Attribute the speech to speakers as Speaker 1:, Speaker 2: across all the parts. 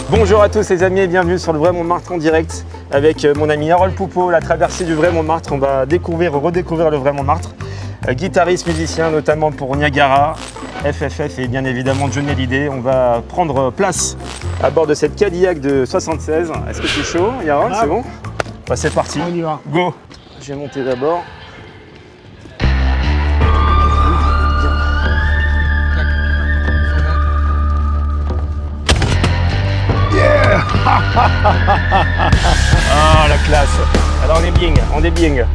Speaker 1: Bonjour à tous les amis et bienvenue sur le Vrai Montmartre en direct avec mon ami Harold Poupeau, la traversée du Vrai Montmartre. On va redécouvrir le Vrai Montmartre. Guitariste, musicien notamment pour Niagara, FFF et bien évidemment Johnny Hallyday. On va prendre place à bord de cette Cadillac de 76. Est-ce que c'est chaud, Harold? C'est bon? Bah, c'est parti,
Speaker 2: on y va.
Speaker 1: Go! Je vais monter d'abord. Ah, la classe. Alors on est bien.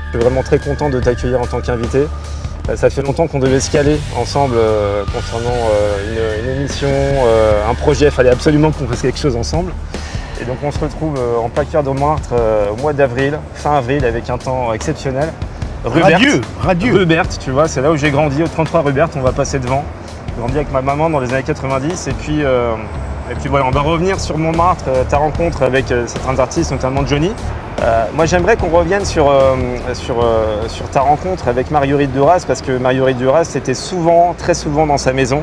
Speaker 1: Je suis vraiment très content de t'accueillir en tant qu'invité. Ça fait longtemps qu'on devait se caler ensemble concernant une émission, un projet. Il fallait absolument qu'on fasse quelque chose ensemble. Et donc on se retrouve en plein cœur de Montmartre au mois d'avril, fin avril, avec un temps exceptionnel.
Speaker 2: Radieux.
Speaker 1: Rubert, tu vois, c'est là où j'ai grandi, au 33 Rubert, on va passer devant. J'ai grandi avec ma maman dans les années 90 et puis voilà, on va revenir sur Montmartre, ta rencontre avec certains artistes, notamment Johnny. Moi j'aimerais qu'on revienne sur ta rencontre avec Marguerite Duras parce que Marguerite Duras était très souvent dans sa maison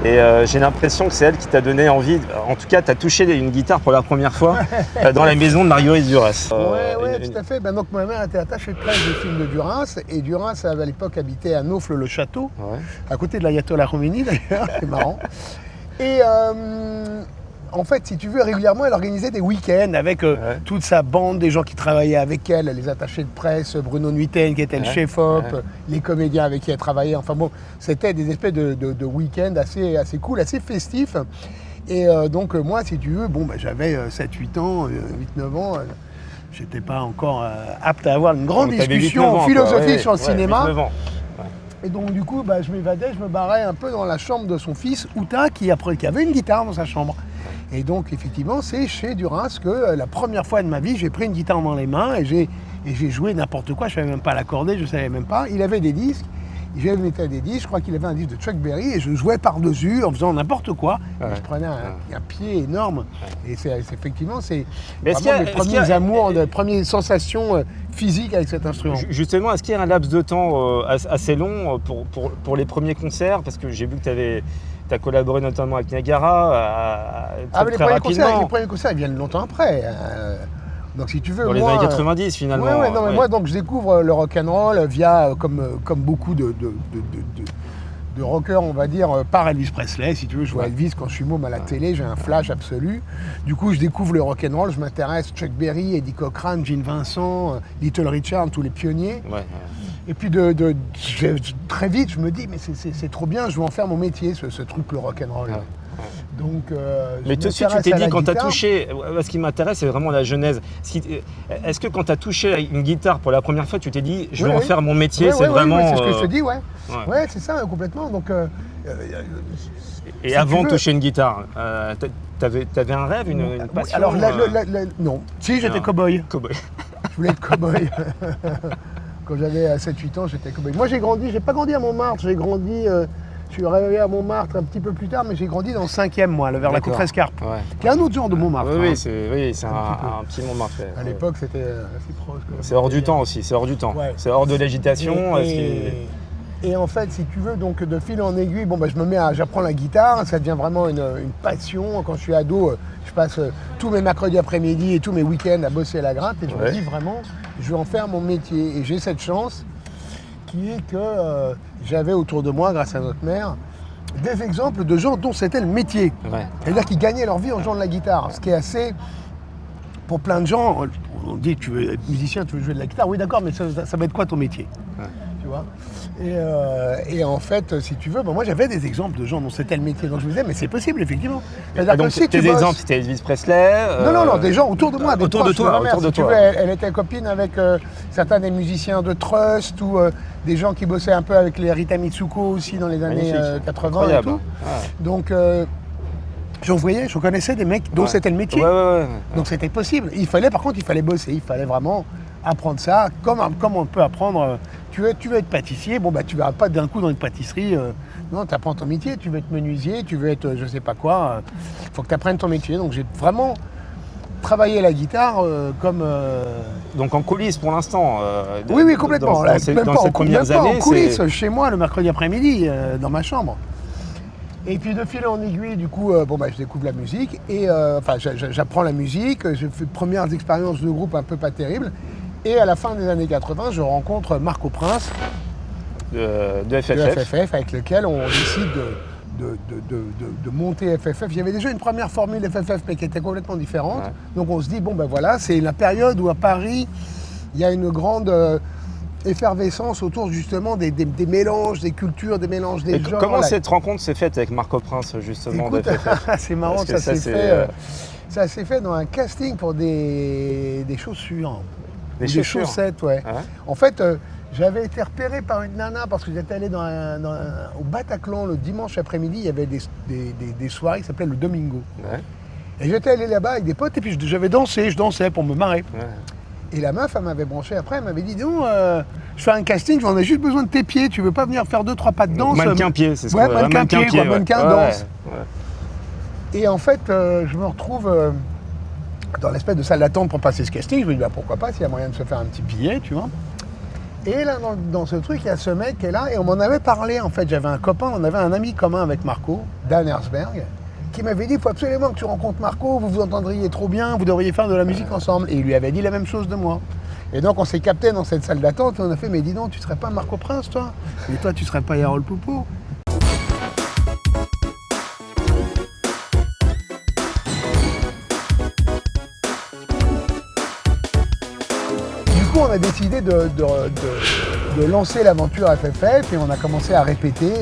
Speaker 1: et j'ai l'impression que c'est elle qui t'a donné envie, en tout cas tu as touché une guitare pour la première fois dans la maison de Marguerite Duras.
Speaker 2: Oui, tout à fait. Donc ma mère était attachée de presse du film de Duras et Duras avait à l'époque habité à Naufle-le-Château, à côté de l'Ayatollah Khomeini d'ailleurs, c'est marrant. Et en fait, si tu veux, régulièrement, elle organisait des week-ends avec toute sa bande, des gens qui travaillaient avec elle, les attachés de presse, Bruno Nuiten qui était le chef-op, les comédiens avec qui elle travaillait. Enfin bon, c'était des espèces de week-ends assez cool, assez festifs. Et donc moi, si tu veux, j'avais 7-8 ans, 8-9 ans. J'étais pas encore apte à avoir une grande discussion philosophique sur le cinéma. 8-9 ans. Et donc du coup, je m'évadais, je me barrais un peu dans la chambre de son fils, Outa, qui avait une guitare dans sa chambre. Et donc effectivement, c'est chez Duras que la première fois de ma vie, j'ai pris une guitare dans les mains et j'ai joué n'importe quoi, je ne savais même pas l'accorder, je ne savais même pas. Il avait des disques, je mettais des disques, je crois qu'il avait un disque de Chuck Berry et je jouais par-dessus en faisant n'importe quoi. Je prenais un pied énorme et c'est effectivement, c'est vraiment mes premiers amours, mes premières sensations physiques avec cet instrument.
Speaker 1: Justement, est-ce qu'il y a un laps de temps assez long pour les premiers concerts? Parce que j'ai vu que tu as collaboré notamment avec Niagara très rapidement.
Speaker 2: Les premiers concerts, ils viennent longtemps après. Donc si tu veux,
Speaker 1: dans les années 90 finalement.
Speaker 2: Moi donc je découvre le rock'n'roll via comme beaucoup de rockers, on va dire, par Elvis Presley. Si tu veux, je vois Elvis quand je suis môme à la télé, j'ai un flash absolu. Du coup, je découvre le rock'n'roll, je m'intéresse Chuck Berry, Eddie Cochran, Gene Vincent, Little Richard, tous les pionniers. Et puis très vite, je me dis, mais c'est trop bien, je veux en faire mon métier, ce truc, le rock'n'roll. Donc,
Speaker 1: mais tout de suite, tu t'es dit, quand tu as touché, ce qui m'intéresse, c'est vraiment la genèse. Est-ce que quand tu as touché une guitare pour la première fois, tu t'es dit, je veux en faire mon métier, c'est vraiment...
Speaker 2: c'est ce que je te dis, ouais, c'est ça, complètement. Donc,
Speaker 1: et si avant de toucher une guitare, t'avais un rêve, une passion?
Speaker 2: Alors, non. Si, j'étais cow-boy. Je voulais être cow-boy. Quand j'avais 7-8 ans, j'étais cow-boy. Moi, j'ai pas grandi à Montmartre, je suis arrivé à Montmartre un petit peu plus tard, mais j'ai grandi dans le 5e, moi, vers la Contrescarpe, qui est un autre genre de Montmartre.
Speaker 1: Oui, c'est un petit Montmartre.
Speaker 2: À l'époque, c'était assez proche.
Speaker 1: C'est hors du temps aussi, c'est hors du temps. C'est hors de l'agitation.
Speaker 2: Et en fait, si tu veux, donc de fil en aiguille, j'apprends la guitare, ça devient vraiment une passion. Quand je suis ado, je passe tous mes mercredis après-midi et tous mes week-ends à bosser à la gratte et je me dis vraiment, je veux en faire mon métier. Et j'ai cette chance qui est que j'avais autour de moi, grâce à notre mère, des exemples de gens dont c'était le métier. C'est-à-dire qu'ils gagnaient leur vie en jouant de la guitare. Ce qui est assez... Pour plein de gens, on dit, tu veux être musicien, tu veux jouer de la guitare. Oui, d'accord, mais ça va être quoi ton métier? Tu vois? Et en fait, si tu veux, moi j'avais des exemples de gens dont c'était le métier. Donc je me disais, mais c'est possible, effectivement.
Speaker 1: Donc tes exemples, c'était Elvis Presley
Speaker 2: Non, des gens autour de moi.
Speaker 1: Autour de toi.
Speaker 2: Tu veux, elle était copine avec certains des musiciens de Trust ou des gens qui bossaient un peu avec les Rita Mitsuko aussi dans les années 80
Speaker 1: Incroyable.
Speaker 2: et tout. Donc je connaissais des mecs dont c'était le métier. Donc c'était possible. Par contre, il fallait bosser. Il fallait vraiment apprendre ça, comme on peut apprendre. Tu veux être pâtissier, tu ne verras pas d'un coup dans une pâtisserie. Non, tu apprends ton métier. Tu veux être menuisier, tu veux être je sais pas quoi. Il faut que tu apprennes ton métier. Donc j'ai vraiment travailler la guitare comme...
Speaker 1: Donc en coulisses pour l'instant.
Speaker 2: Oui, complètement.
Speaker 1: Dans ces premières années,
Speaker 2: en coulisses, chez moi, le mercredi après-midi, dans ma chambre. Et puis de fil en aiguille, du coup, je découvre la musique et j'apprends la musique, je fais premières expériences de groupe un peu pas terribles. Et à la fin des années 80, je rencontre Marco Prince
Speaker 1: de
Speaker 2: FFF, avec lequel on décide de monter FFF. Il y avait déjà une première formule FFF, mais qui était complètement différente. Ouais. Donc on se dit, c'est la période où à Paris, il y a une grande effervescence autour justement des mélanges, des cultures, des mélanges des genres.
Speaker 1: Comment cette rencontre s'est faite avec Marco Prince justement?
Speaker 2: Écoute, de FFF c'est marrant, ça s'est fait dans un casting pour des chaussures. Des chaussettes, ouais. Ah ouais. En fait, j'avais été repéré par une nana parce que j'étais allé au Bataclan le dimanche après-midi, il y avait des soirées qui s'appelaient le Domingo. Ouais. Et j'étais allé là-bas avec des potes et puis je dansais pour me marrer. Ouais. Et la meuf, elle m'avait branché après, elle m'avait dit non, je fais un casting, j'en ai juste besoin de tes pieds, tu veux pas venir faire 2-3 pas de danse?
Speaker 1: Mannequin-pied, c'est ce
Speaker 2: qu'on veut. Mannequin-pied, mannequin danse.
Speaker 1: Ouais.
Speaker 2: Et en fait, je me retrouve dans l'espèce de salle d'attente pour passer ce casting. Je me dis, pourquoi pas, s'il y a moyen de se faire un petit billet, tu vois. Et là, dans ce truc, il y a ce mec qui est là, et on m'en avait parlé, en fait. J'avais un copain, on avait un ami commun avec Marco, Dan Herzberg, qui m'avait dit, il faut absolument que tu rencontres Marco, vous vous entendriez trop bien, vous devriez faire de la musique ensemble. Et il lui avait dit la même chose de moi. Et donc, on s'est capté dans cette salle d'attente, et on a fait, mais dis donc, tu serais pas Marco Prince, toi? Et toi, tu serais pas Yarol Poupeau? On a décidé de lancer l'aventure FFF et on a commencé à répéter,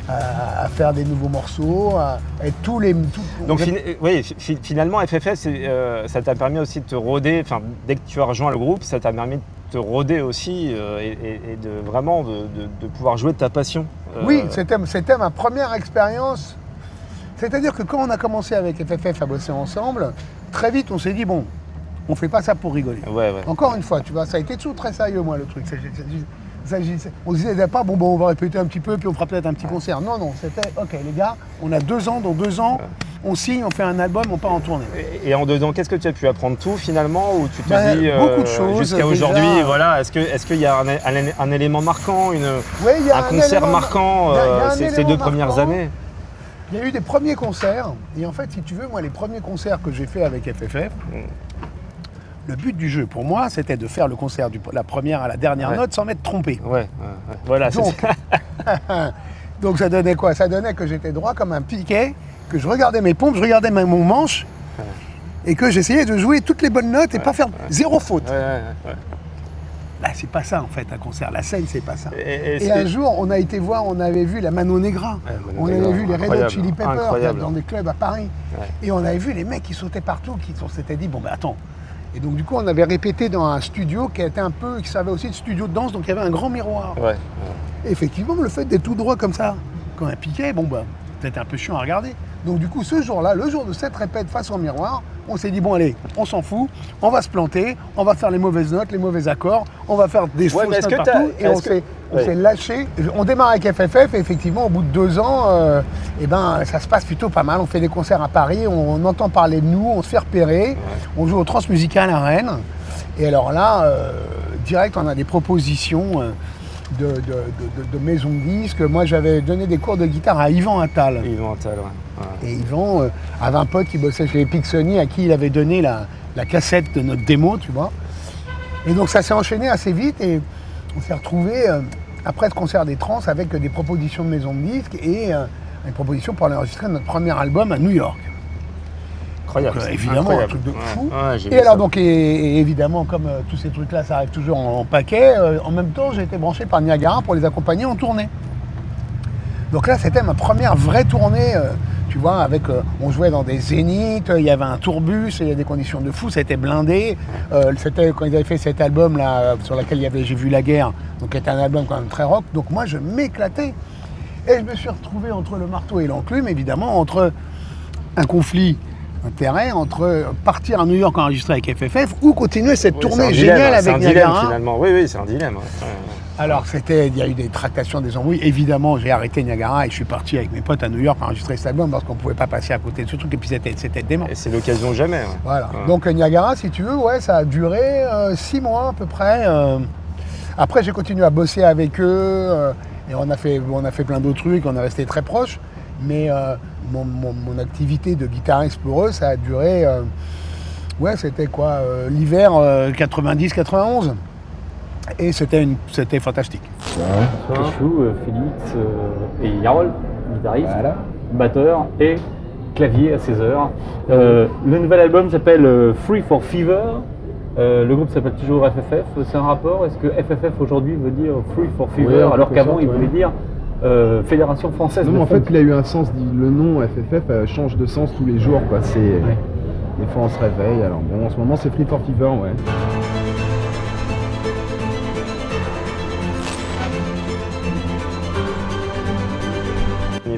Speaker 2: à faire des nouveaux morceaux,
Speaker 1: Donc finalement FFF, ça t'a permis aussi de te roder, dès que tu as rejoint le groupe, ça t'a permis de te roder aussi et de vraiment de pouvoir jouer de ta passion.
Speaker 2: Oui, c'était ma première expérience. C'est-à-dire que quand on a commencé avec FFF à bosser ensemble, très vite on s'est dit on fait pas ça pour rigoler.
Speaker 1: Ouais.
Speaker 2: Encore une fois, tu vois, ça a été toujours très sérieux, moi, le truc. On se disait pas, on va répéter un petit peu, puis on fera peut-être un petit concert. Non, c'était, ok, les gars, on a 2 ans, dans 2 ans, on signe, on fait un album, on part en tournée.
Speaker 1: Et en 2 ans, qu'est-ce que tu as pu apprendre tout, finalement, ou tu te dis,
Speaker 2: beaucoup de choses,
Speaker 1: jusqu'à aujourd'hui, voilà, est-ce qu'il y a un élément marquant, un concert marquant ces 2 premières années?
Speaker 2: Il y a eu des premiers concerts, et en fait, si tu veux, moi, les premiers concerts que j'ai fait avec FFF, le but du jeu, pour moi, c'était de faire le concert de la première à la dernière note sans m'être trompé.
Speaker 1: Voilà.
Speaker 2: Donc ça donnait quoi? Ça donnait que j'étais droit comme un piquet, que je regardais mes pompes, je regardais mon manche, et que j'essayais de jouer toutes les bonnes notes et pas faire 0 faute. Bah, c'est pas ça en fait un concert, la scène c'est pas ça. Et un jour on a été voir, on avait vu la Mano Negra, on avait vu les Red Hot Chili Peppers dans des clubs à Paris, et on avait vu les mecs qui sautaient partout, on s'était dit attends. Et donc du coup on avait répété dans un studio qui servait aussi de studio de danse, donc il y avait un grand miroir. Et effectivement le fait d'être tout droit comme ça, comme un piquet, c'était un peu chiant à regarder. Donc du coup ce jour-là, le jour de cette répète face au miroir, on s'est dit allez, on s'en fout, on va se planter, on va faire les mauvaises notes, les mauvais accords, on va faire des fausses notes partout, et on s'est lâché. On démarre avec FFF et effectivement au bout de 2 ans, ça se passe plutôt pas mal. On fait des concerts à Paris, on entend parler de nous, on se fait repérer, on joue au Transmusical à Rennes. Et alors là, direct on a des propositions de maison de disques. Moi j'avais donné des cours de guitare à Yvan Attal. Et Yvan avait un pote qui bossait chez Epic Sony à qui il avait donné la cassette de notre démo, tu vois. Et donc ça s'est enchaîné assez vite et on s'est retrouvés après ce concert des Trans avec des propositions de maison de disques et une proposition pour aller enregistrer notre premier album à New York.
Speaker 1: Incroyable.
Speaker 2: Donc, évidemment, un truc de fou. Et alors donc évidemment, comme tous ces trucs-là, ça arrive toujours en paquet, en même temps j'ai été branché par Niagara pour les accompagner en tournée. Donc là c'était ma première vraie tournée, tu vois, avec on jouait dans des zéniths, il y avait un tourbus, il y avait des conditions de fou, ça a été blindé. C'était quand ils avaient fait cet album là sur lequel il y avait J'ai vu la guerre, donc qui était un album quand même très rock. Donc moi je m'éclatais. Et je me suis retrouvé entre le marteau et l'enclume, évidemment, entre un conflit intérêt entre partir à New York enregistrer avec FFF ou continuer cette tournée géniale avec Niagara.
Speaker 1: Finalement. Oui, c'est un dilemme.
Speaker 2: Alors, il y a eu des tractations, des embrouilles. Évidemment, j'ai arrêté Niagara et je suis parti avec mes potes à New York enregistrer cet album parce qu'on ne pouvait pas passer à côté de ce truc. Et puis, c'était dément.
Speaker 1: Et c'est l'occasion jamais. Ouais.
Speaker 2: Voilà. Ouais. Donc, Niagara, si tu veux, ça a duré 6 mois à peu près. Après, j'ai continué à bosser avec eux et on a fait plein d'autres trucs. On est resté très proches. Mais mon activité de guitariste pour eux, ça a duré... c'était quoi l'hiver 90-91. Et c'était fantastique.
Speaker 3: Chou, Félix et Yarol, guitariste, batteur et clavier à 16 heures. Le nouvel album s'appelle Free for Fever. Le groupe s'appelle toujours FFF. C'est un rapport? Est-ce que FFF aujourd'hui veut dire Free for Fever alors qu'avant il voulait dire Fédération Française?
Speaker 4: Non, mais en fait, il a eu un sens. Le nom FFF change de sens tous les jours. Quoi. Des fois, on se réveille. Alors bon, en ce moment, c'est Free for Fever, ouais.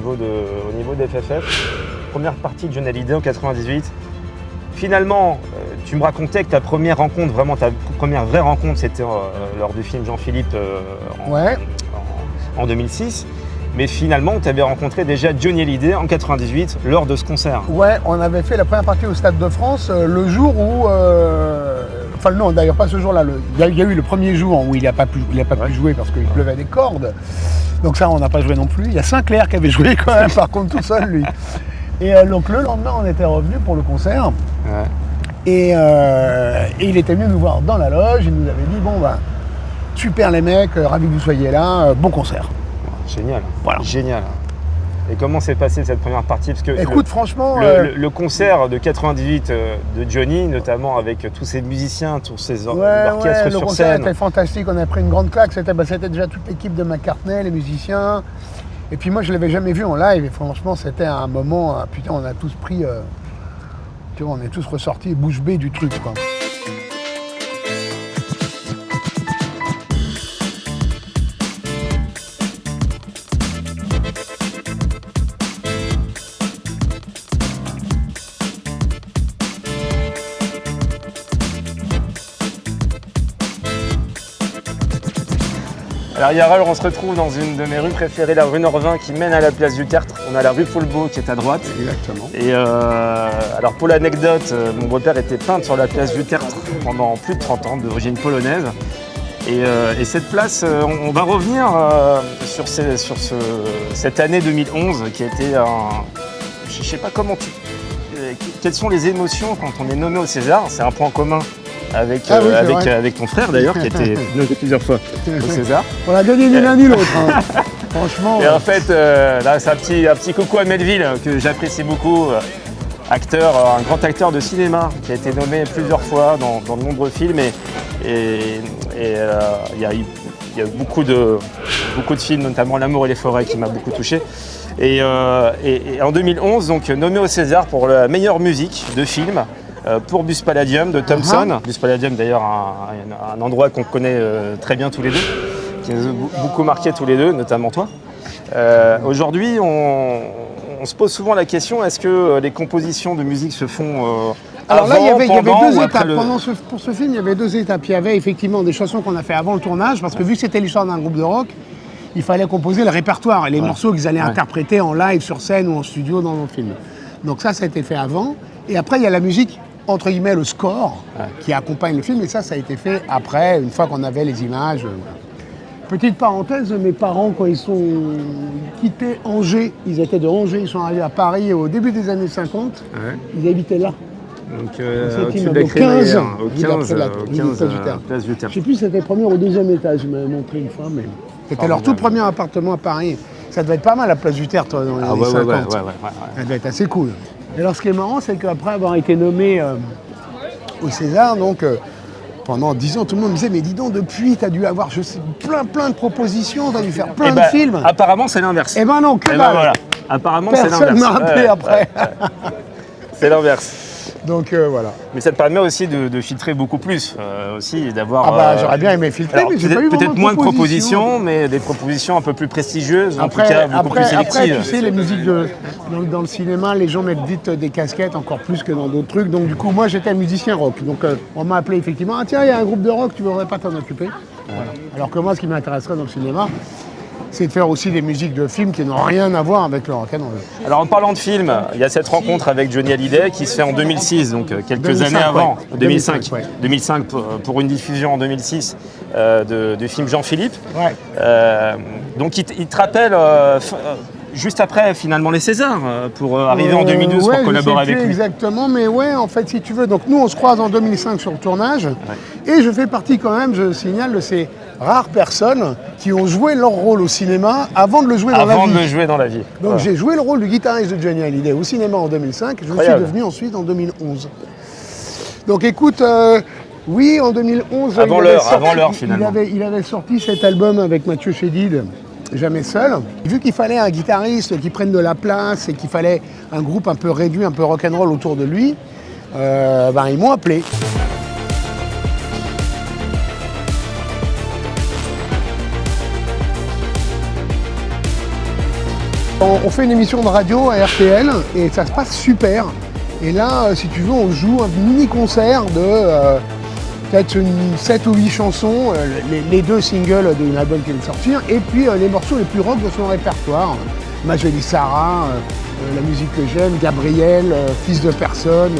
Speaker 1: Au niveau des FFF, première partie de Johnny Hallyday en 98. Finalement, tu me racontais que ta première rencontre, vraiment ta première vraie rencontre, c'était lors du film Jean-Philippe en 2006. Mais finalement, tu avais rencontré déjà Johnny Hallyday en 98 lors de ce concert.
Speaker 2: Ouais, on avait fait la première partie au Stade de France le jour où... Enfin non, d'ailleurs pas ce jour-là. Il y a eu le premier jour où il n'a pas pu jouer parce qu'il pleuvait des cordes. Donc ça, on n'a pas joué non plus. Il y a Sinclair qui avait joué quand même, par contre tout seul lui. Et donc le lendemain, on était revenu pour le concert. Ouais. Et il était venu nous voir dans la loge. Il nous avait dit, super les mecs, ravi que vous soyez là, bon concert.
Speaker 1: Génial, voilà. Génial. Et comment s'est passée cette première partie? Parce que
Speaker 2: écoute, franchement,
Speaker 1: le concert de 98 de Johnny, notamment avec tous ces musiciens, tous ces orchestres sur scène. Le concert
Speaker 2: était fantastique, on a pris une grande claque. C'était déjà toute l'équipe de McCartney, les musiciens. Et puis moi, je ne l'avais jamais vu en live. Et franchement, c'était un moment, putain, on a tous pris... tu vois, on est tous ressortis bouche bée du truc, quoi.
Speaker 1: Alors Yarol, on se retrouve dans une de mes rues préférées, la rue Norvin qui mène à la place du Tertre. On a la rue Paulbeau qui est à droite.
Speaker 2: Exactement.
Speaker 1: Et alors pour l'anecdote, mon beau-père était peintre sur la place du Tertre pendant plus de 30 ans, d'origine polonaise. Et cette place, on va revenir sur cette année 2011 qui a été je ne sais pas comment quelles sont les émotions quand on est nommé au César? C'est un point commun avec ton frère d'ailleurs qui a été nommé plusieurs fois au César.
Speaker 2: On a gagné ni l'un ni l'autre. Hein. Franchement.
Speaker 1: Et en fait, là c'est un petit coucou à Melville que j'apprécie beaucoup, un grand acteur de cinéma qui a été nommé plusieurs fois dans de nombreux films il y a eu beaucoup de films, notamment L'amour et les forêts qui m'a beaucoup touché. Et en 2011, donc nommé au César pour la meilleure musique de film. Pour Bus Palladium de Thompson. Bus Palladium d'ailleurs un endroit qu'on connaît très bien tous les deux, qui nous a beaucoup marqué tous les deux, notamment toi. Aujourd'hui, on se pose souvent la question, est-ce que les compositions de musique se font
Speaker 2: alors là, il y avait deux étapes.
Speaker 1: le...
Speaker 2: Pour ce film, il y avait deux étapes. Il y avait effectivement des chansons qu'on a fait avant le tournage, parce que vu que c'était l'histoire d'un groupe de rock, il fallait composer le répertoire et les morceaux qu'ils allaient interpréter en live, sur scène ou en studio dans le film. Donc ça a été fait avant. Et après, il y a la musique, entre guillemets, le score qui accompagne le film. Et ça a été fait après, une fois qu'on avait les images. Petite parenthèse, mes parents, quand ils sont quittés Angers, ils étaient de Angers, ils sont arrivés à Paris au début des années 50, ils habitaient là.
Speaker 1: Donc au-dessus de la Crémaillère, au 15 place du Tertre.
Speaker 2: Je ne sais plus si c'était le premier ou le deuxième étage, je m'avais montré une fois, mais c'était leur tout premier appartement à Paris. Ça devait être pas mal la place du Tertre dans les années 50. Ça devait être assez cool. Et alors ce qui est marrant, c'est qu'après avoir été nommé au César, donc pendant 10 ans, tout le monde me disait, mais dis donc, depuis, tu as dû avoir plein de propositions, tu as dû faire plein de films.
Speaker 1: Apparemment, c'est l'inverse.
Speaker 2: Eh ben non, que dalle.
Speaker 1: Voilà. Apparemment, c'est l'inverse.
Speaker 2: Personne m'a rappelé après.
Speaker 1: C'est l'inverse.
Speaker 2: Donc voilà.
Speaker 1: Mais ça te permet aussi de filtrer beaucoup plus, aussi d'avoir.
Speaker 2: Ah bah j'aurais bien aimé filtrer, mais j'ai pas eu
Speaker 1: peut-être moins de propositions, mais des propositions un peu plus prestigieuses,
Speaker 2: après,
Speaker 1: en tout cas beaucoup plus sélectives.
Speaker 2: Après, tu sais, les musiques dans le cinéma, les gens mettent vite des casquettes, encore plus que dans d'autres trucs. Donc du coup, moi j'étais un musicien rock. Donc on m'a appelé effectivement, ah tiens, il y a un groupe de rock, tu voudrais pas t'en occuper? Voilà. Alors que moi, ce qui m'intéresserait dans le cinéma, c'est de faire aussi des musiques de films qui n'ont rien à voir avec le rock'n'roll.
Speaker 1: Alors en parlant de film, il y a cette rencontre avec Johnny Hallyday qui se fait en 2006, donc quelques
Speaker 2: 2005,
Speaker 1: années avant,
Speaker 2: ouais.
Speaker 1: 2005.
Speaker 2: 2005, ouais.
Speaker 1: 2005 pour une diffusion en 2006 du film Jean-Philippe.
Speaker 2: Ouais.
Speaker 1: Donc il te rappelle juste après finalement les Césars pour arriver en 2012
Speaker 2: ouais,
Speaker 1: pour collaborer avec lui.
Speaker 2: Exactement, mais ouais, en fait, si tu veux, donc nous on se croise en 2005 sur le tournage, et je fais partie quand même, je signale, de ces rares personnes qui ont joué leur rôle au cinéma avant de le jouer dans la vie.
Speaker 1: Avant de le jouer dans la vie.
Speaker 2: Donc
Speaker 1: Voilà.
Speaker 2: j'ai joué le rôle du guitariste de Johnny Hallyday au cinéma en 2005, je le suis devenu ensuite en 2011. Donc écoute, oui, en 2011,
Speaker 1: Avant l'heure finalement.
Speaker 2: Il avait sorti cet album avec Mathieu Chédid, Jamais seul. Vu qu'il fallait un guitariste qui prenne de la place et qu'il fallait un groupe un peu réduit, un peu rock'n'roll autour de lui, ils m'ont appelé. On fait une émission de radio à RTL et ça se passe super. Et là, si tu veux, on joue un mini-concert de peut-être 7 ou 8 chansons, les 2 singles d'un album qui vient de sortir, et puis les morceaux les plus rock de son répertoire. Ma jolie Sarah, la musique que j'aime, Gabriel, Fils de personne.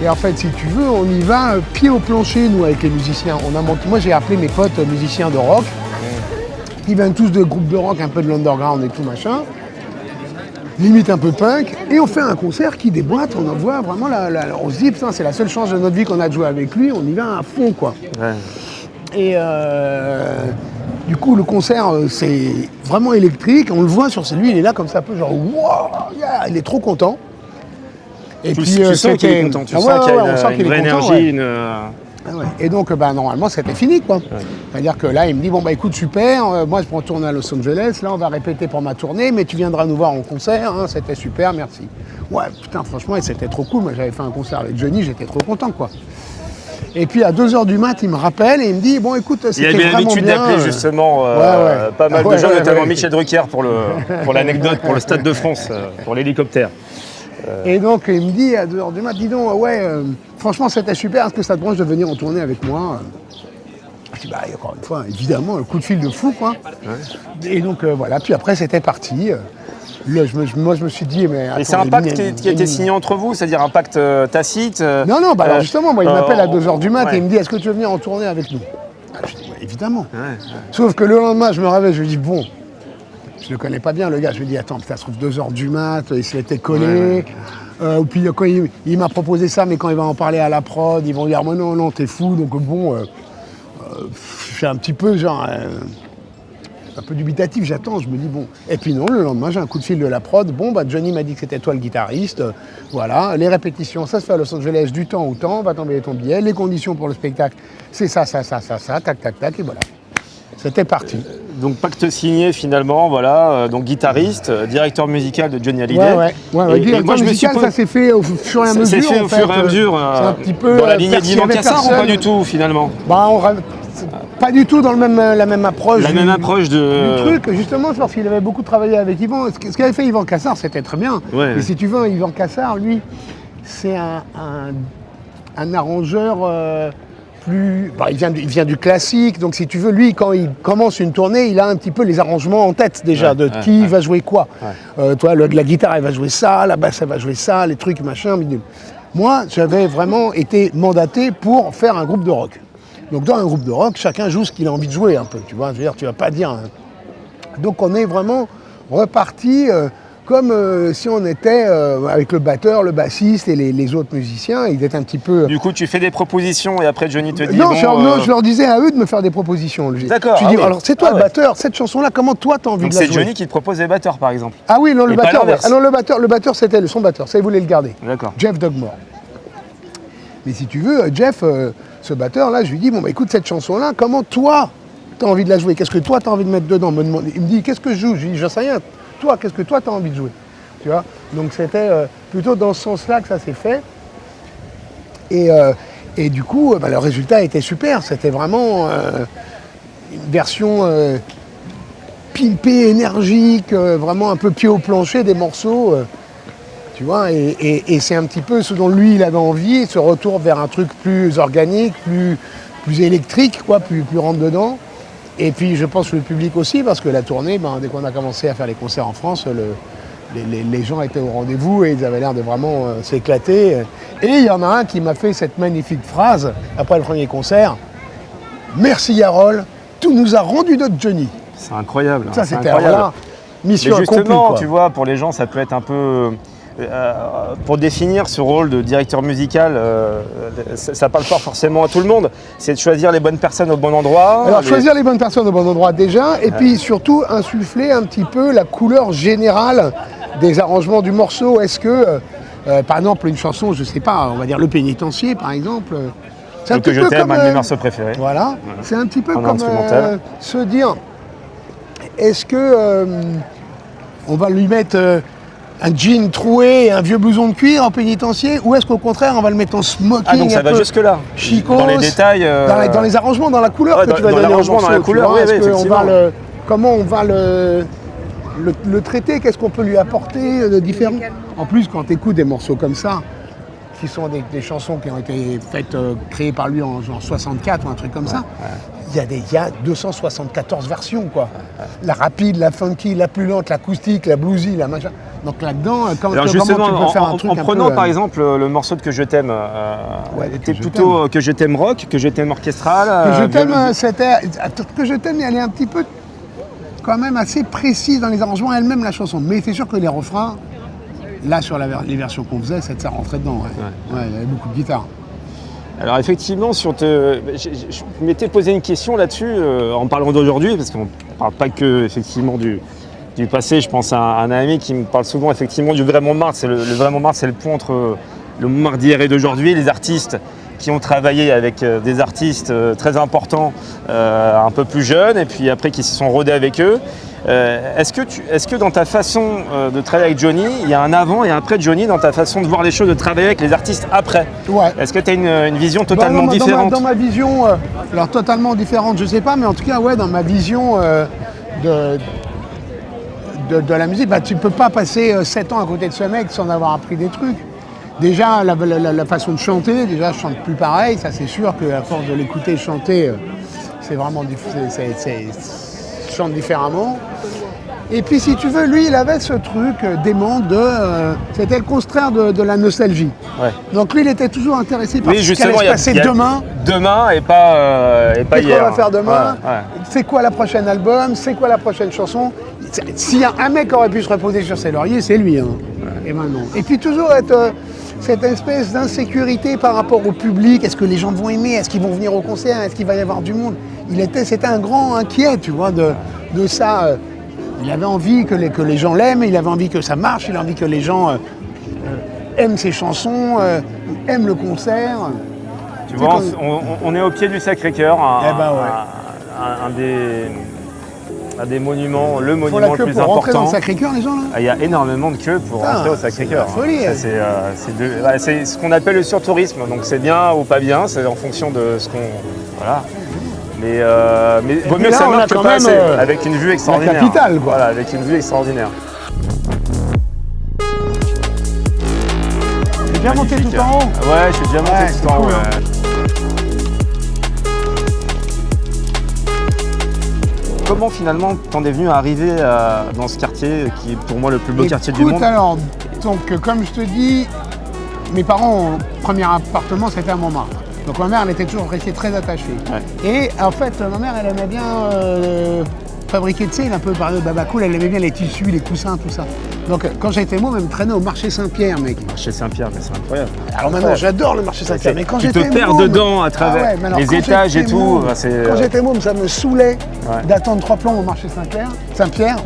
Speaker 2: Et en fait, si tu veux, on y va pied au plancher, nous, avec les musiciens. Moi, j'ai appelé mes potes musiciens de rock. Ils viennent tous de groupes de rock, un peu de l'underground et tout machin. Limite un peu punk, et on fait un concert qui déboîte, on en voit vraiment, on se dit, putain, c'est la seule chance de notre vie qu'on a de jouer avec lui, on y va à fond, quoi. Ouais. Et du coup, le concert, c'est vraiment électrique, on le voit sur lui, il est là comme ça, un peu genre, wow, yeah, il est trop content. Et
Speaker 1: puis, tu sens qu'il est content, tu sens qu'il y a une vraie énergie,
Speaker 2: Ah ouais. Et donc, normalement, c'était fini, quoi. Ouais. C'est-à-dire que là, il me dit, écoute, super, moi, je prends tourner à Los Angeles, là, on va répéter pour ma tournée, mais tu viendras nous voir en concert, hein, c'était super, merci. Ouais, putain, franchement, et c'était trop cool. Moi, j'avais fait un concert avec Johnny, j'étais trop content, quoi. Et puis, à 2h du mat, il me rappelle et il me dit, bon, écoute, c'était vraiment bien.
Speaker 1: Il avait l'habitude d'appeler, justement, pas mal de gens, notamment Michel Drucker, pour l'anecdote, pour le Stade de France, pour l'hélicoptère.
Speaker 2: Et donc, il me dit, à 2h du mat, dis donc, franchement, c'était super, est-ce que ça te branche de venir en tournée avec moi? Je dis, encore une fois, évidemment, un coup de fil de fou, quoi. Ouais. Et donc, voilà, puis après, c'était parti. Là, moi, je me suis dit, mais attends,
Speaker 1: et c'est un pacte qui a été signé entre vous, c'est-à-dire un pacte tacite
Speaker 2: Non, alors justement, moi, il m'appelle à 2h du mat et il me dit, est-ce que tu veux venir en tournée avec nous? Je dis, évidemment. Ouais. Sauf que le lendemain, je me réveille, je me dis, bon, je le connais pas bien, le gars. Je lui dis, attends, ça se trouve 2h du mat, il se l'était collé. Ouais. Puis quand il m'a proposé ça, mais quand il va en parler à la prod, ils vont dire, moi non, t'es fou. Donc bon, je suis un petit peu genre, un peu dubitatif, j'attends, je me dis bon. Et puis non, le lendemain, j'ai un coup de fil de la prod. Bon, Johnny m'a dit que c'était toi le guitariste. Voilà, les répétitions, ça se fait à Los Angeles du temps au temps, va t'envoyer ton billet. Les conditions pour le spectacle, c'est ça, tac, et voilà. C'était parti.
Speaker 1: Donc pacte signé finalement, voilà, donc guitariste, directeur musical de Johnny Hallyday.
Speaker 2: Ouais. Directeur musical, ça s'est fait au fur et à mesure.
Speaker 1: Ça s'est fait au fur et à mesure,
Speaker 2: un petit peu
Speaker 1: dans la lignée d'Yvan Cassar ou pas du tout finalement?
Speaker 2: Pas du tout dans la même approche.
Speaker 1: La même approche
Speaker 2: du truc, justement, c'est parce qu'il avait beaucoup travaillé avec Yvan. Ce qu'avait fait Yvan Cassar, c'était très bien. Ouais. Et si tu veux, Yvan Cassar, lui, c'est un arrangeur... il vient du classique, donc si tu veux, lui, quand il commence une tournée, il a un petit peu les arrangements en tête déjà, qui va jouer quoi. Ouais. Toi, la guitare, elle va jouer ça, la basse, elle va jouer ça, les trucs, machin. Moi, j'avais vraiment été mandaté pour faire un groupe de rock. Donc dans un groupe de rock, chacun joue ce qu'il a envie de jouer un peu, tu vois. Je veux dire, tu vas pas dire... Donc on est vraiment reparti... comme si on était avec le batteur, le bassiste et les autres musiciens, ils étaient un petit peu...
Speaker 1: Du coup, tu fais des propositions et après Johnny te dit...
Speaker 2: Non, je leur disais à eux de me faire des propositions.
Speaker 1: D'accord.
Speaker 2: Je dis, alors c'est toi le batteur, cette chanson-là, comment toi t'as envie de la jouer?
Speaker 1: C'est Johnny qui te propose les batteurs, par exemple?
Speaker 2: Ah oui, non, le batteur, le batteur c'était son batteur, ça il voulait le garder.
Speaker 1: D'accord.
Speaker 2: Jeff Dugmore. Mais si tu veux, Jeff, ce batteur-là, je lui dis, écoute, cette chanson-là, comment toi t'as envie de la jouer? Qu'est-ce que toi t'as envie de mettre dedans? Il me dit, qu'est-ce que je joue? Je lui dis, je sais rien. Toi, qu'est-ce que toi t'as envie de jouer? Tu vois? Donc c'était plutôt dans ce sens-là que ça s'est fait. Et du coup, le résultat était super. C'était vraiment une version pimpée, énergique, vraiment un peu pied au plancher des morceaux. Tu vois? Et c'est un petit peu ce dont lui, il avait envie, ce retour vers un truc plus organique, plus électrique, quoi, plus rentre dedans. Et puis je pense le public aussi, parce que la tournée, dès qu'on a commencé à faire les concerts en France, les gens étaient au rendez-vous et ils avaient l'air de vraiment s'éclater. Et il y en a un qui m'a fait cette magnifique phrase après le premier concert. Merci Yarol, tout nous a rendu notre Johnny.
Speaker 1: C'est incroyable.
Speaker 2: Ça c'était là, mission
Speaker 1: accomplie.
Speaker 2: Justement,
Speaker 1: tu vois, pour les gens, ça peut être un peu... pour définir ce rôle de directeur musical, ça parle pas forcément à tout le monde. C'est de choisir les bonnes personnes au bon endroit.
Speaker 2: Alors choisir les bonnes personnes au bon endroit déjà, et puis surtout insuffler un petit peu la couleur générale des arrangements du morceau. Est-ce que, par exemple, une chanson, je sais pas, on va dire Le Pénitencier par exemple, c'est un
Speaker 1: que
Speaker 2: petit
Speaker 1: je
Speaker 2: peu
Speaker 1: t'aime,
Speaker 2: comme,
Speaker 1: un de mes morceaux préférés.
Speaker 2: Voilà, c'est un petit peu
Speaker 1: En
Speaker 2: comme
Speaker 1: instrumental.
Speaker 2: se dire, est-ce que on va lui mettre un jean troué et un vieux blouson de cuir en pénitencier, ou est-ce qu'au contraire on va le mettre en smoking?
Speaker 1: Ah, donc ça va jusque-là.
Speaker 2: Chicos,
Speaker 1: dans les détails.
Speaker 2: dans les arrangements, dans la couleur que tu vas
Speaker 1: dans
Speaker 2: donner au
Speaker 1: l'arrangement,
Speaker 2: morceau,
Speaker 1: dans la
Speaker 2: tu
Speaker 1: couleur,
Speaker 2: vois,
Speaker 1: oui,
Speaker 2: est-ce qu'on
Speaker 1: effectivement.
Speaker 2: va comment on va le traiter? Qu'est-ce qu'on peut lui apporter de différent? En plus, quand tu écoutes des morceaux comme ça, qui sont des chansons qui ont été faites, créées par lui en genre 64 ou un truc comme ça, il y a 274 versions, quoi. La rapide, la funky, la plus lente, l'acoustique, la bluesy, la machin. Donc là-dedans,
Speaker 1: Alors justement, en prenant par exemple le morceau de Que je t'aime, était plutôt Que je t'aime rock, Que je t'aime orchestral.
Speaker 2: Que je t'aime, Que je t'aime, elle est un petit peu quand même assez précise dans les arrangements elle-même, la chanson. Mais c'est sûr que les refrains, là sur les versions qu'on faisait, ça rentrait dedans. Ouais, il y avait beaucoup de guitare.
Speaker 1: Alors effectivement, je m'étais posé une question là-dessus en parlant d'aujourd'hui, parce qu'on ne parle pas que effectivement du passé. Je pense à un ami qui me parle souvent effectivement du vrai Montmartre. Le vrai Montmartre, c'est le pont entre le Montmartre d'hier et d'aujourd'hui. Les artistes qui ont travaillé avec des artistes très importants, un peu plus jeunes, et puis après qui se sont rodés avec eux. Est-ce que dans ta façon de travailler avec Johnny, il y a un avant et un après Johnny dans ta façon de voir les choses, de travailler avec les artistes après?
Speaker 2: Ouais.
Speaker 1: Est-ce que tu as une vision totalement différente?
Speaker 2: Dans ma vision, alors totalement différente, je sais pas, mais en tout cas, ouais, dans ma vision de la musique, tu peux pas passer 7 ans à côté de ce mec sans avoir appris des trucs. Déjà, la façon de chanter, déjà, je chante plus pareil, ça c'est sûr qu'à force de l'écouter chanter, c'est vraiment je chante différemment. Et puis si tu veux, lui il avait ce truc dément c'était le contraire de la nostalgie.
Speaker 1: Ouais.
Speaker 2: Donc lui il était toujours intéressé par ce qui allait se passer demain.
Speaker 1: Demain et pas hier.
Speaker 2: Qu'est-ce qu'on va faire demain?
Speaker 1: Ouais.
Speaker 2: C'est quoi la prochaine album? C'est quoi la prochaine chanson? S'il y a un mec qui aurait pu se reposer sur ses lauriers, c'est lui. Hein. Ouais. Et maintenant. Et puis toujours être cette espèce d'insécurité par rapport au public. Est-ce que les gens vont aimer? Est-ce qu'ils vont venir au concert? Est-ce qu'il va y avoir du monde? C'était un grand inquiet, tu vois, de ça. Il avait envie que les gens l'aiment, il avait envie que ça marche, il avait envie que les gens aiment ses chansons, aiment le concert.
Speaker 1: Tu vois, on est au pied du Sacré-Cœur, un des monuments, le monument le plus important. Pour rentrer
Speaker 2: dans le Sacré-Cœur, les gens là?
Speaker 1: Il y a énormément de queues pour rentrer au Sacré-Cœur. C'est ce qu'on appelle le surtourisme, donc c'est bien ou pas bien, c'est en fonction de ce qu'on... Voilà. Mais vaut mieux que ça marche quand même avec une vue extraordinaire.
Speaker 2: La capitale, quoi.
Speaker 1: Voilà, avec une vue extraordinaire.
Speaker 2: Tu es déjà monté tout en haut?
Speaker 1: Ouais, je suis déjà monté tout en haut. Comment finalement t'en es venu à arriver dans ce quartier qui est pour moi le plus beau quartier du monde?
Speaker 2: Alors, donc comme je te dis, mes parents, premier appartement c'était à Montmartre. Donc ma mère, elle était toujours restée très attachée. Ouais. Et en fait, ma mère, elle aimait bien fabriquer, tu sais, un peu par baba cool, elle aimait bien les tissus, les coussins, tout ça. Donc quand j'étais môme, elle me traînait au marché Saint-Pierre, mec.
Speaker 1: Marché Saint-Pierre, mais c'est incroyable.
Speaker 2: Alors maintenant, j'adore le marché Saint-Pierre, mais quand j'étais môme...
Speaker 1: Tu te perds dedans à travers les étages et tout.
Speaker 2: Quand j'étais môme, ça me saoulait d'attendre 3 plombs au marché Saint-Pierre.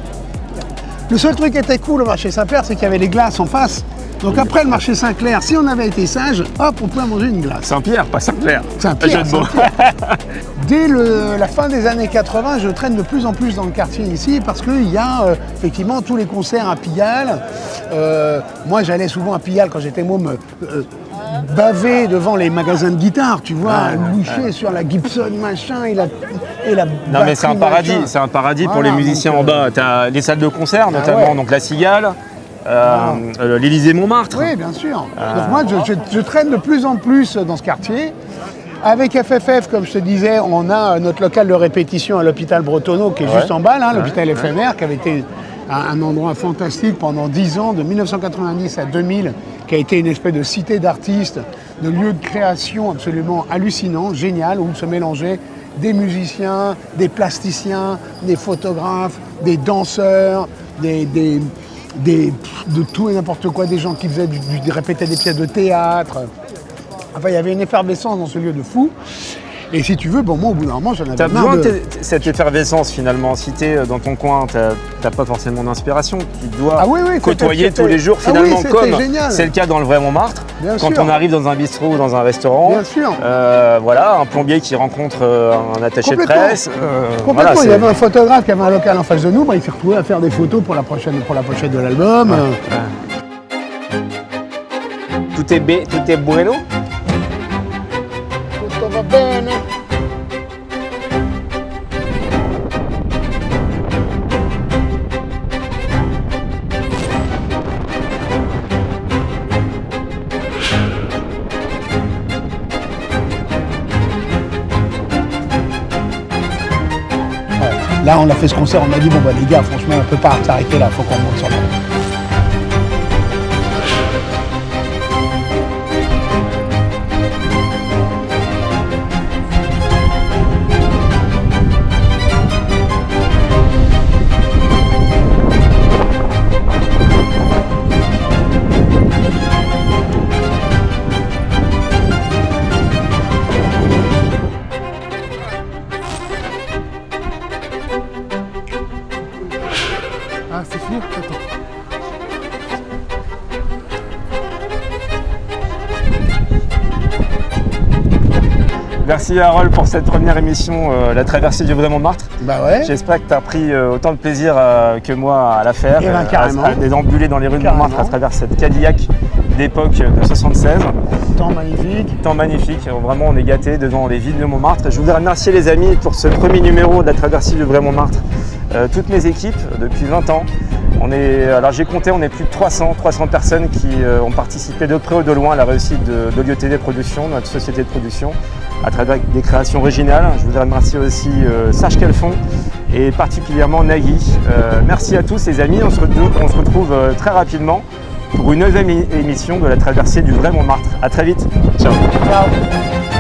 Speaker 2: Le seul truc qui était cool au marché Saint-Pierre, c'est qu'il y avait les glaces en face. Donc après le marché Saint-Clair, si on avait été sage, hop, on pouvait manger une glace.
Speaker 1: Saint-Pierre, pas Saint-Clair.
Speaker 2: Saint-Pierre. Dès la fin des années 80, je traîne de plus en plus dans le quartier ici parce qu'il y a effectivement tous les concerts à Pigalle. Moi, j'allais souvent à Pigalle quand j'étais môme, baver devant les magasins de guitare, tu vois, loucher sur la Gibson, machin, et la
Speaker 1: non mais c'est un paradis pour les musiciens en bas. Tu as les salles de concert, notamment donc la Cigale. l'Élysée Montmartre.
Speaker 2: Oui, bien sûr. Donc moi, je traîne de plus en plus dans ce quartier. Avec FFF, comme je te disais, on a notre local de répétition à l'hôpital Bretonneau, qui est juste en bas, là, l'hôpital éphémère, qui avait été un endroit fantastique pendant 10 ans, de 1990 à 2000, qui a été une espèce de cité d'artistes, de lieu de création absolument hallucinant, génial, où se mélangeaient des musiciens, des plasticiens, des photographes, des danseurs, de tout et n'importe quoi, des gens qui répétaient des pièces de théâtre. Enfin, il y avait une effervescence dans ce lieu de fou. Et si tu veux, bon, moi, au bout d'un moment, j'en avais marre.
Speaker 1: T'as besoin de cette effervescence, finalement. Si t'es dans ton coin, t'as pas forcément d'inspiration. Tu dois côtoyer tous les jours, finalement, comme c'est le cas dans le vrai Montmartre. Quand on arrive dans un bistrot ou dans un restaurant, voilà, un plombier qui rencontre un attaché de presse.
Speaker 2: Complètement, voilà, il y avait un photographe qui avait un local en face de nous, il s'est retrouvé à faire des photos pour la pochette de l'album.
Speaker 1: Tout est bueno?
Speaker 2: Tutto va bene. Là, on a fait ce concert, on a dit, bon, bah, les gars, franchement, on peut pas s'arrêter là, faut qu'on monte sur la... Ah, c'est fini? Attends.
Speaker 1: Merci Harold pour cette première émission, la traversée du vrai Montmartre.
Speaker 2: Bah ouais.
Speaker 1: J'espère que tu as pris autant de plaisir que moi à la faire, à déambuler dans les rues de Montmartre à travers cette Cadillac d'époque de 76.
Speaker 2: Temps magnifique.
Speaker 1: Temps magnifique, vraiment on est gâtés devant les villes de Montmartre. Je voudrais remercier les amis pour ce premier numéro de la traversée du vrai Montmartre. Toutes mes équipes depuis 20 ans. Alors j'ai compté, on est plus de 300 personnes qui ont participé de près ou de loin à la réussite d'Olio-TV Productions, notre société de production, à travers des créations originales. Je voudrais remercier aussi Serge Calfon et particulièrement Nagui. Merci à tous les amis, on se retrouve très rapidement pour une neuvième émission de la traversée du vrai Montmartre. À très vite, ciao.
Speaker 2: Ciao.